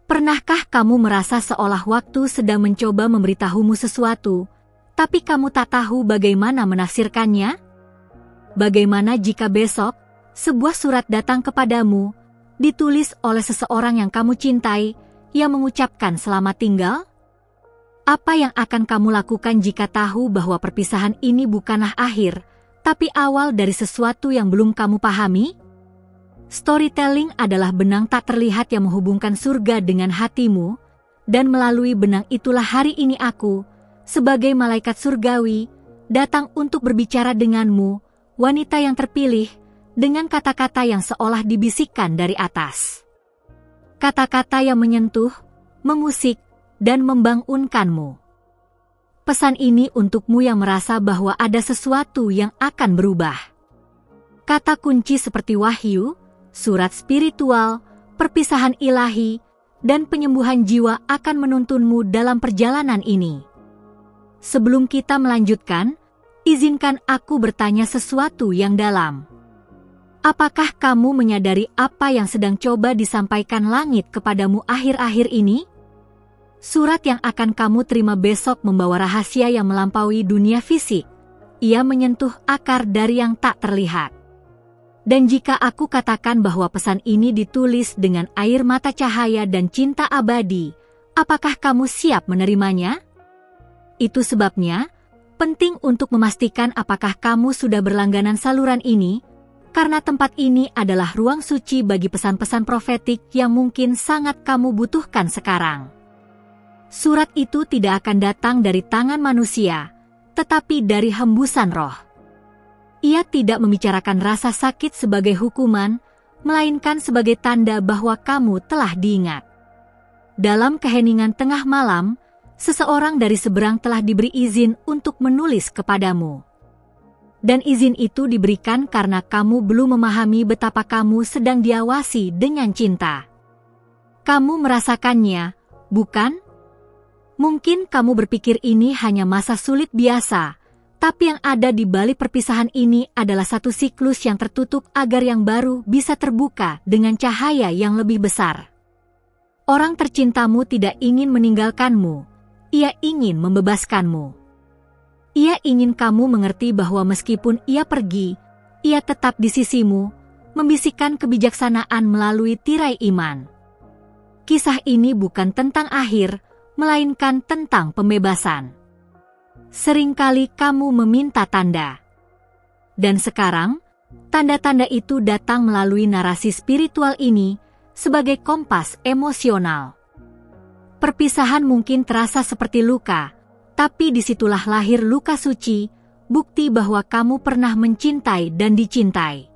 Pernahkah kamu merasa seolah waktu sedang mencoba memberitahumu sesuatu, tapi kamu tak tahu bagaimana menafsirkannya? Bagaimana jika besok, sebuah surat datang kepadamu, ditulis oleh seseorang yang kamu cintai, yang mengucapkan selamat tinggal? Apa yang akan kamu lakukan jika tahu bahwa perpisahan ini bukanlah akhir, tapi awal dari sesuatu yang belum kamu pahami? Storytelling adalah benang tak terlihat yang menghubungkan surga dengan hatimu, dan melalui benang itulah hari ini aku, sebagai malaikat surgawi, datang untuk berbicara denganmu, wanita yang terpilih, dengan kata-kata yang seolah dibisikkan dari atas. Kata-kata yang menyentuh, memusik, dan membangunkanmu. Pesan ini untukmu yang merasa bahwa ada sesuatu yang akan berubah. Kata kunci seperti wahyu, surat spiritual, perpisahan ilahi, dan penyembuhan jiwa akan menuntunmu dalam perjalanan ini. Sebelum kita melanjutkan, izinkan aku bertanya sesuatu yang dalam. Apakah kamu menyadari apa yang sedang coba disampaikan langit kepadamu akhir-akhir ini? Surat yang akan kamu terima besok membawa rahasia yang melampaui dunia fisik. Ia menyentuh akar dari yang tak terlihat. Dan jika aku katakan bahwa pesan ini ditulis dengan air mata cahaya dan cinta abadi, apakah kamu siap menerimanya? Itu sebabnya, penting untuk memastikan apakah kamu sudah berlangganan saluran ini, karena tempat ini adalah ruang suci bagi pesan-pesan profetik yang mungkin sangat kamu butuhkan sekarang. Surat itu tidak akan datang dari tangan manusia, tetapi dari hembusan roh. Ia tidak membicarakan rasa sakit sebagai hukuman, melainkan sebagai tanda bahwa kamu telah diingat. Dalam keheningan tengah malam, seseorang dari seberang telah diberi izin untuk menulis kepadamu. Dan izin itu diberikan karena kamu belum memahami betapa kamu sedang diawasi dengan cinta. Kamu merasakannya, bukan? Mungkin kamu berpikir ini hanya masa sulit biasa, tapi yang ada di balik perpisahan ini adalah satu siklus yang tertutup agar yang baru bisa terbuka dengan cahaya yang lebih besar. Orang tercintamu tidak ingin meninggalkanmu, ia ingin membebaskanmu. Ia ingin kamu mengerti bahwa meskipun ia pergi, ia tetap di sisimu, membisikkan kebijaksanaan melalui tirai iman. Kisah ini bukan tentang akhir, melainkan tentang pembebasan. Seringkali kamu meminta tanda. Dan sekarang, tanda-tanda itu datang melalui narasi spiritual ini sebagai kompas emosional. Perpisahan mungkin terasa seperti luka, tapi disitulah lahir luka suci, bukti bahwa kamu pernah mencintai dan dicintai.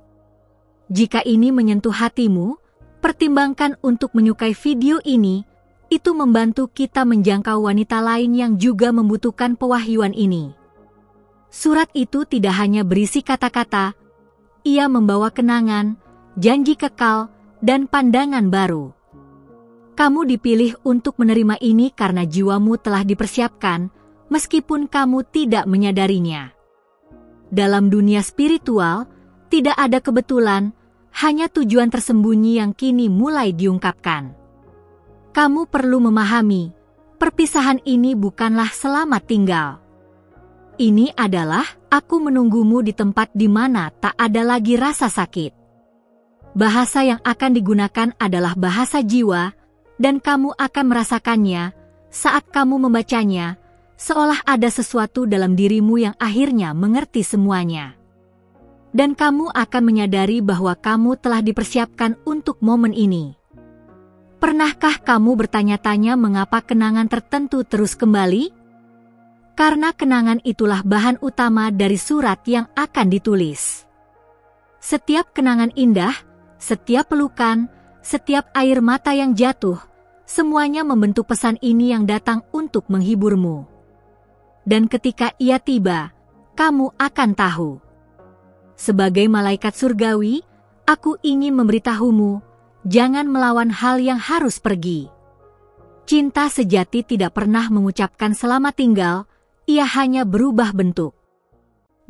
Jika ini menyentuh hatimu, pertimbangkan untuk menyukai video ini. Itu membantu kita menjangkau wanita lain yang juga membutuhkan pewahyuan ini. Surat itu tidak hanya berisi kata-kata, ia membawa kenangan, janji kekal, dan pandangan baru. Kamu dipilih untuk menerima ini karena jiwamu telah dipersiapkan, meskipun kamu tidak menyadarinya. Dalam dunia spiritual, tidak ada kebetulan, hanya tujuan tersembunyi yang kini mulai diungkapkan. Kamu perlu memahami, perpisahan ini bukanlah selamat tinggal. Ini adalah, aku menunggumu di tempat di mana tak ada lagi rasa sakit. Bahasa yang akan digunakan adalah bahasa jiwa, dan kamu akan merasakannya, saat kamu membacanya, seolah ada sesuatu dalam dirimu yang akhirnya mengerti semuanya. Dan kamu akan menyadari bahwa kamu telah dipersiapkan untuk momen ini. Pernahkah kamu bertanya-tanya mengapa kenangan tertentu terus kembali? Karena kenangan itulah bahan utama dari surat yang akan ditulis. Setiap kenangan indah, setiap pelukan, setiap air mata yang jatuh, semuanya membentuk pesan ini yang datang untuk menghiburmu. Dan ketika ia tiba, kamu akan tahu. Sebagai malaikat surgawi, aku ingin memberitahumu, jangan melawan hal yang harus pergi. Cinta sejati tidak pernah mengucapkan selamat tinggal, ia hanya berubah bentuk.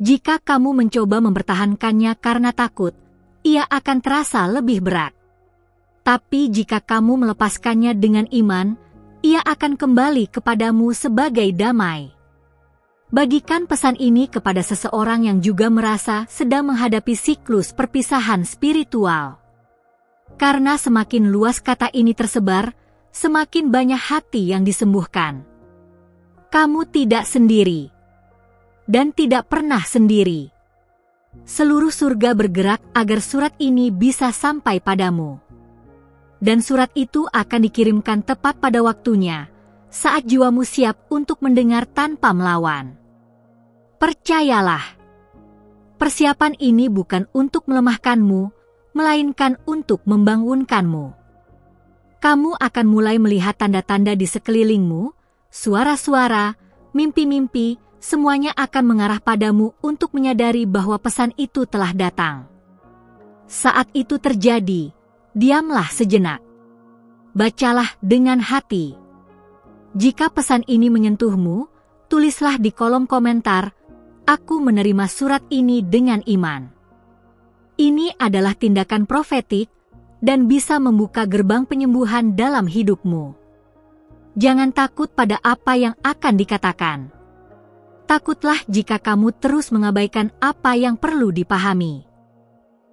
Jika kamu mencoba mempertahankannya karena takut, ia akan terasa lebih berat. Tapi jika kamu melepaskannya dengan iman, ia akan kembali kepadamu sebagai damai. Bagikan pesan ini kepada seseorang yang juga merasa sedang menghadapi siklus perpisahan spiritual. Karena semakin luas kata ini tersebar, semakin banyak hati yang disembuhkan. Kamu tidak sendiri. Dan tidak pernah sendiri. Seluruh surga bergerak agar surat ini bisa sampai padamu. Dan surat itu akan dikirimkan tepat pada waktunya, saat jiwamu siap untuk mendengar tanpa melawan. Percayalah, persiapan ini bukan untuk melemahkanmu, melainkan untuk membangunkanmu. Kamu akan mulai melihat tanda-tanda di sekelilingmu, suara-suara, mimpi-mimpi, semuanya akan mengarah padamu untuk menyadari bahwa pesan itu telah datang. Saat itu terjadi, diamlah sejenak. Bacalah dengan hati. Jika pesan ini menyentuhmu, tulislah di kolom komentar, "Aku menerima surat ini dengan iman." Ini adalah tindakan profetik dan bisa membuka gerbang penyembuhan dalam hidupmu. Jangan takut pada apa yang akan dikatakan. Takutlah jika kamu terus mengabaikan apa yang perlu dipahami.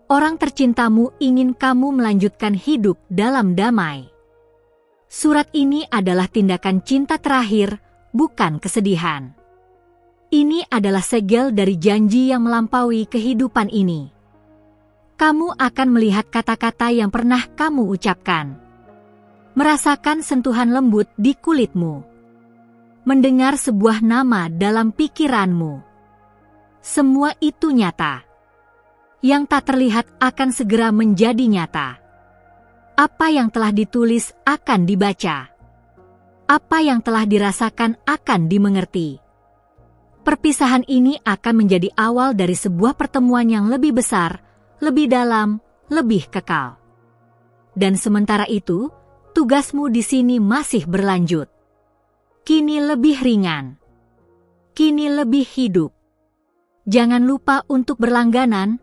Orang tercintamu ingin kamu melanjutkan hidup dalam damai. Surat ini adalah tindakan cinta terakhir, bukan kesedihan. Ini adalah segel dari janji yang melampaui kehidupan ini. Kamu akan melihat kata-kata yang pernah kamu ucapkan. Merasakan sentuhan lembut di kulitmu. Mendengar sebuah nama dalam pikiranmu. Semua itu nyata. Yang tak terlihat akan segera menjadi nyata. Apa yang telah ditulis akan dibaca. Apa yang telah dirasakan akan dimengerti. Perpisahan ini akan menjadi awal dari sebuah pertemuan yang lebih besar, lebih dalam, lebih kekal. Dan sementara itu, tugasmu di sini masih berlanjut. Kini lebih ringan. Kini lebih hidup. Jangan lupa untuk berlangganan,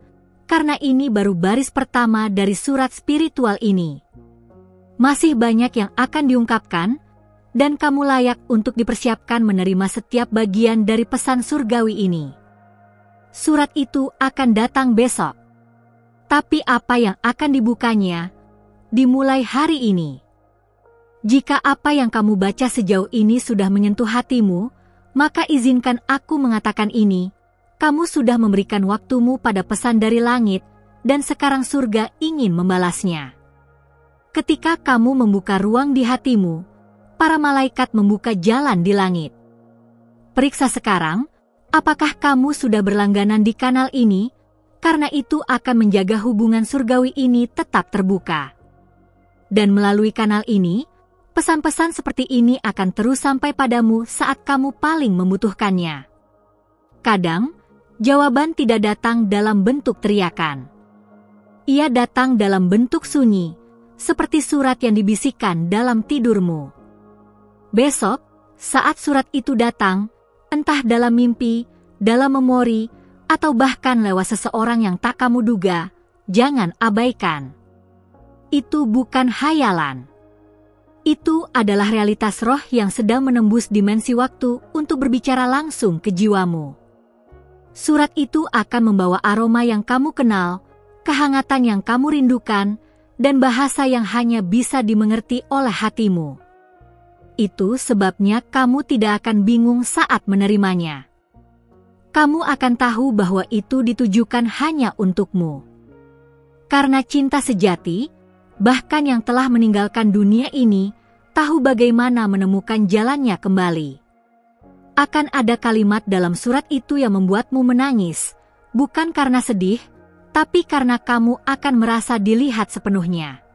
karena ini baru baris pertama dari surat spiritual ini. Masih banyak yang akan diungkapkan, dan kamu layak untuk dipersiapkan menerima setiap bagian dari pesan surgawi ini. Surat itu akan datang besok. Tapi apa yang akan dibukanya, dimulai hari ini. Jika apa yang kamu baca sejauh ini sudah menyentuh hatimu, maka izinkan aku mengatakan ini, kamu sudah memberikan waktumu pada pesan dari langit, dan sekarang surga ingin membalasnya. Ketika kamu membuka ruang di hatimu, para malaikat membuka jalan di langit. Periksa sekarang, apakah kamu sudah berlangganan di kanal ini, karena itu akan menjaga hubungan surgawi ini tetap terbuka. Dan melalui kanal ini, pesan-pesan seperti ini akan terus sampai padamu saat kamu paling membutuhkannya. Kadang, jawaban tidak datang dalam bentuk teriakan. Ia datang dalam bentuk sunyi, seperti surat yang dibisikkan dalam tidurmu. Besok, saat surat itu datang, entah dalam mimpi, dalam memori, atau bahkan lewat seseorang yang tak kamu duga, jangan abaikan. Itu bukan hayalan. Itu adalah realitas roh yang sedang menembus dimensi waktu untuk berbicara langsung ke jiwamu. Surat itu akan membawa aroma yang kamu kenal, kehangatan yang kamu rindukan, dan bahasa yang hanya bisa dimengerti oleh hatimu. Itu sebabnya kamu tidak akan bingung saat menerimanya. Kamu akan tahu bahwa itu ditujukan hanya untukmu. Karena cinta sejati, bahkan yang telah meninggalkan dunia ini, tahu bagaimana menemukan jalannya kembali. Akan ada kalimat dalam surat itu yang membuatmu menangis, bukan karena sedih, tapi karena kamu akan merasa dilihat sepenuhnya.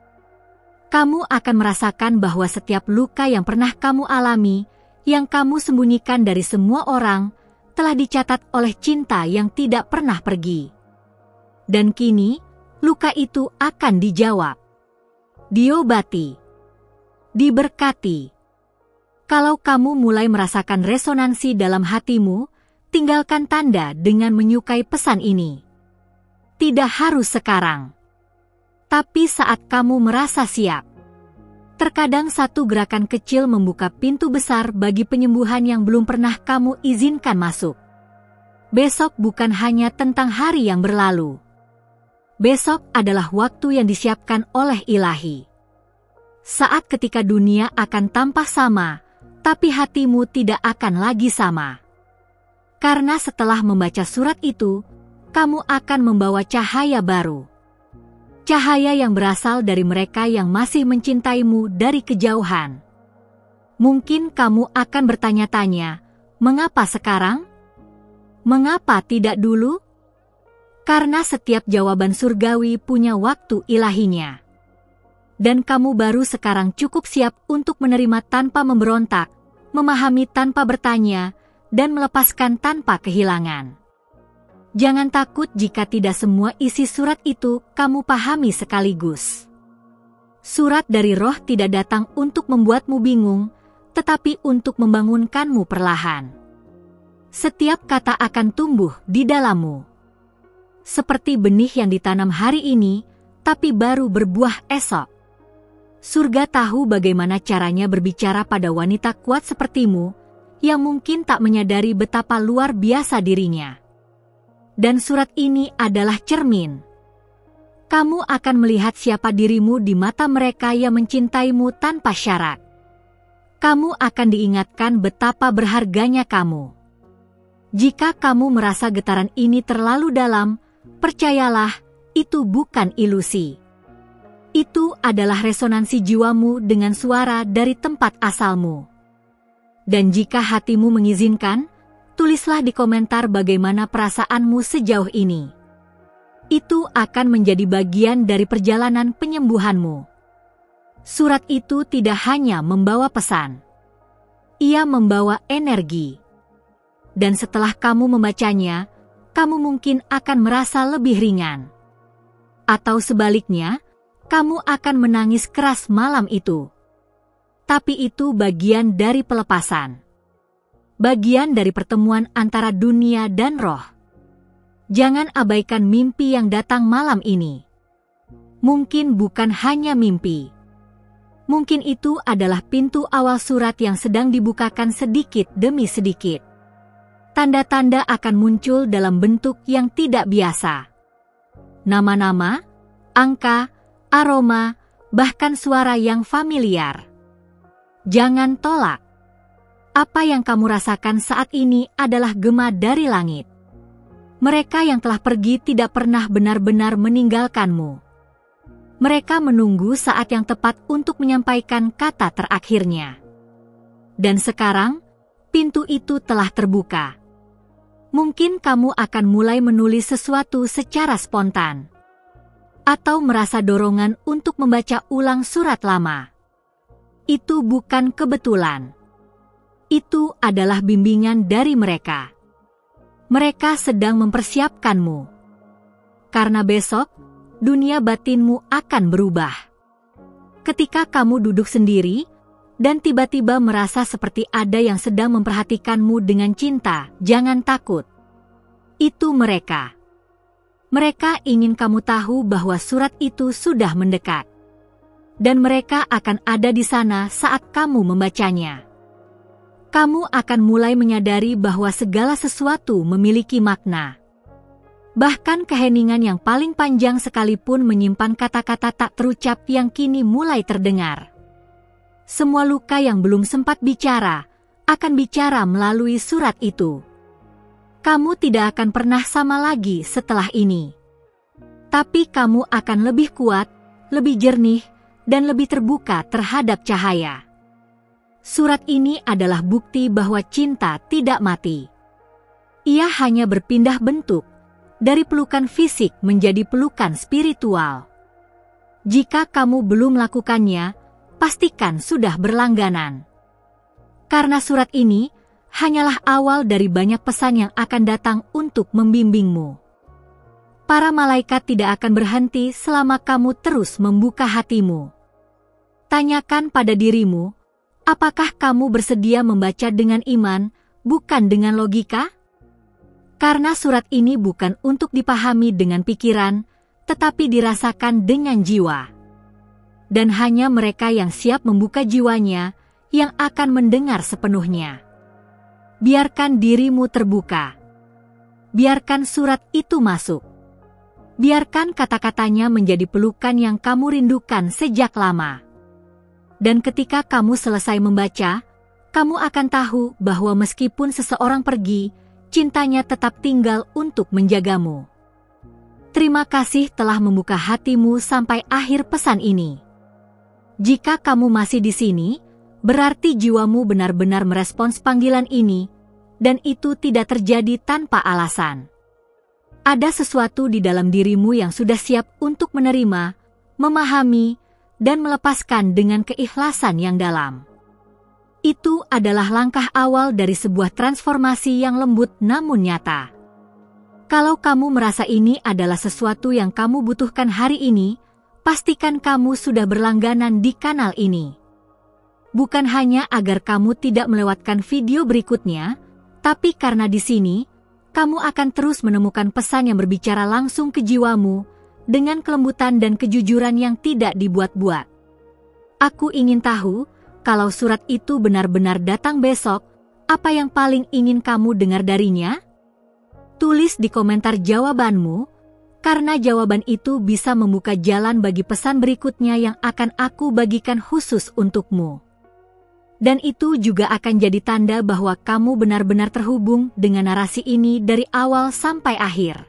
Kamu akan merasakan bahwa setiap luka yang pernah kamu alami, yang kamu sembunyikan dari semua orang, telah dicatat oleh cinta yang tidak pernah pergi. Dan kini, luka itu akan dijawab. Diobati. Diberkati. Kalau kamu mulai merasakan resonansi dalam hatimu, tinggalkan tanda dengan menyukai pesan ini. Tidak harus sekarang. tapi saat kamu merasa siap. Terkadang satu gerakan kecil membuka pintu besar bagi penyembuhan yang belum pernah kamu izinkan masuk. Besok bukan hanya tentang hari yang berlalu. Besok adalah waktu yang disiapkan oleh Ilahi. Saat ketika dunia akan tampak sama, tapi hatimu tidak akan lagi sama. Karena setelah membaca surat itu, kamu akan membawa cahaya baru. Cahaya yang berasal dari mereka yang masih mencintaimu dari kejauhan. Mungkin kamu akan bertanya-tanya, mengapa sekarang? Mengapa tidak dulu? Karena setiap jawaban surgawi punya waktu ilahinya. Dan kamu baru sekarang cukup siap untuk menerima tanpa memberontak, memahami tanpa bertanya, dan melepaskan tanpa kehilangan. Jangan takut jika tidak semua isi surat itu kamu pahami sekaligus. Surat dari Roh tidak datang untuk membuatmu bingung, tetapi untuk membangunkanmu perlahan. Setiap kata akan tumbuh di dalammu. Seperti benih yang ditanam hari ini, tapi baru berbuah esok. Surga tahu bagaimana caranya berbicara pada wanita kuat sepertimu, yang mungkin tak menyadari betapa luar biasa dirinya. Dan surat ini adalah cermin. Kamu akan melihat siapa dirimu di mata mereka yang mencintaimu tanpa syarat. Kamu akan diingatkan betapa berharganya kamu. Jika kamu merasa getaran ini terlalu dalam, percayalah, itu bukan ilusi. Itu adalah resonansi jiwamu dengan suara dari tempat asalmu. Dan jika hatimu mengizinkan, tulislah di komentar bagaimana perasaanmu sejauh ini. Itu akan menjadi bagian dari perjalanan penyembuhanmu. Surat itu tidak hanya membawa pesan. Ia membawa energi. Dan setelah kamu membacanya, kamu mungkin akan merasa lebih ringan. Atau sebaliknya, kamu akan menangis keras malam itu. Tapi itu bagian dari pelepasan. Bagian dari pertemuan antara dunia dan roh. Jangan abaikan mimpi yang datang malam ini. Mungkin bukan hanya mimpi. Mungkin itu adalah pintu awal surat yang sedang dibukakan sedikit demi sedikit. Tanda-tanda akan muncul dalam bentuk yang tidak biasa. Nama-nama, angka, aroma, bahkan suara yang familiar. Jangan tolak. Apa yang kamu rasakan saat ini adalah gema dari langit. Mereka yang telah pergi tidak pernah benar-benar meninggalkanmu. Mereka menunggu saat yang tepat untuk menyampaikan kata terakhirnya. Dan sekarang, pintu itu telah terbuka. Mungkin kamu akan mulai menulis sesuatu secara spontan. Atau merasa dorongan untuk membaca ulang surat lama. Itu bukan kebetulan. Itu adalah bimbingan dari mereka. Mereka sedang mempersiapkanmu. Karena besok, dunia batinmu akan berubah. Ketika kamu duduk sendiri, dan tiba-tiba merasa seperti ada yang sedang memperhatikanmu dengan cinta, jangan takut. Itu mereka. Mereka ingin kamu tahu bahwa surat itu sudah mendekat. Dan mereka akan ada di sana saat kamu membacanya. Kamu akan mulai menyadari bahwa segala sesuatu memiliki makna. Bahkan keheningan yang paling panjang sekalipun menyimpan kata-kata tak terucap yang kini mulai terdengar. Semua luka yang belum sempat bicara, akan bicara melalui surat itu. Kamu tidak akan pernah sama lagi setelah ini. Tapi kamu akan lebih kuat, lebih jernih, dan lebih terbuka terhadap cahaya. Surat ini adalah bukti bahwa cinta tidak mati. Ia hanya berpindah bentuk, dari pelukan fisik menjadi pelukan spiritual. Jika kamu belum melakukannya, pastikan sudah berlangganan. Karena surat ini hanyalah awal dari banyak pesan yang akan datang untuk membimbingmu. Para malaikat tidak akan berhenti selama kamu terus membuka hatimu. Tanyakan pada dirimu, apakah kamu bersedia membaca dengan iman, bukan dengan logika? Karena surat ini bukan untuk dipahami dengan pikiran, tetapi dirasakan dengan jiwa. Dan hanya mereka yang siap membuka jiwanya yang akan mendengar sepenuhnya. Biarkan dirimu terbuka. Biarkan surat itu masuk. Biarkan kata-katanya menjadi pelukan yang kamu rindukan sejak lama. Dan ketika kamu selesai membaca, kamu akan tahu bahwa meskipun seseorang pergi, cintanya tetap tinggal untuk menjagamu. Terima kasih telah membuka hatimu sampai akhir pesan ini. Jika kamu masih di sini, berarti jiwamu benar-benar merespons panggilan ini, dan itu tidak terjadi tanpa alasan. Ada sesuatu di dalam dirimu yang sudah siap untuk menerima, memahami, dan melepaskan dengan keikhlasan yang dalam. Itu adalah langkah awal dari sebuah transformasi yang lembut namun nyata. Kalau kamu merasa ini adalah sesuatu yang kamu butuhkan hari ini, pastikan kamu sudah berlangganan di kanal ini. Bukan hanya agar kamu tidak melewatkan video berikutnya, tapi karena di sini, kamu akan terus menemukan pesan yang berbicara langsung ke jiwamu, dengan kelembutan dan kejujuran yang tidak dibuat-buat. Aku ingin tahu, kalau surat itu benar-benar datang besok, apa yang paling ingin kamu dengar darinya? Tulis di komentar jawabanmu, karena jawaban itu bisa membuka jalan bagi pesan berikutnya yang akan aku bagikan khusus untukmu. Dan itu juga akan jadi tanda bahwa kamu benar-benar terhubung dengan narasi ini dari awal sampai akhir.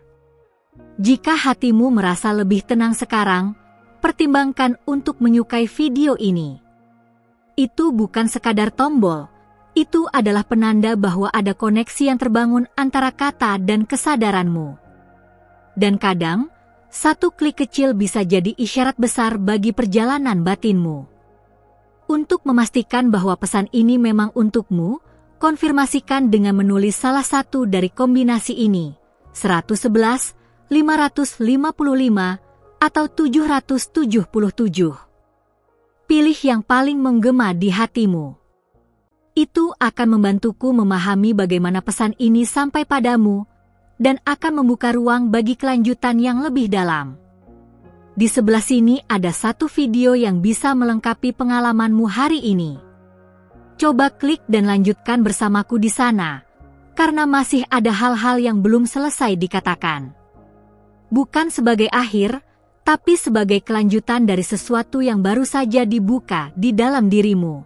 Jika hatimu merasa lebih tenang sekarang, pertimbangkan untuk menyukai video ini. Itu bukan sekadar tombol, itu adalah penanda bahwa ada koneksi yang terbangun antara kata dan kesadaranmu. Dan kadang, satu klik kecil bisa jadi isyarat besar bagi perjalanan batinmu. Untuk memastikan bahwa pesan ini memang untukmu, konfirmasikan dengan menulis salah satu dari kombinasi ini, 111, 555, atau 777. Pilih yang paling menggema di hatimu. Itu akan membantuku memahami bagaimana pesan ini sampai padamu, dan akan membuka ruang bagi kelanjutan yang lebih dalam. Di sebelah sini ada satu video yang bisa melengkapi pengalamanmu hari ini. Coba klik dan lanjutkan bersamaku di sana, karena masih ada hal-hal yang belum selesai dikatakan. Bukan sebagai akhir, tapi sebagai kelanjutan dari sesuatu yang baru saja dibuka di dalam dirimu.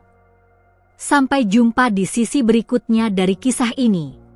Sampai jumpa di sisi berikutnya dari kisah ini.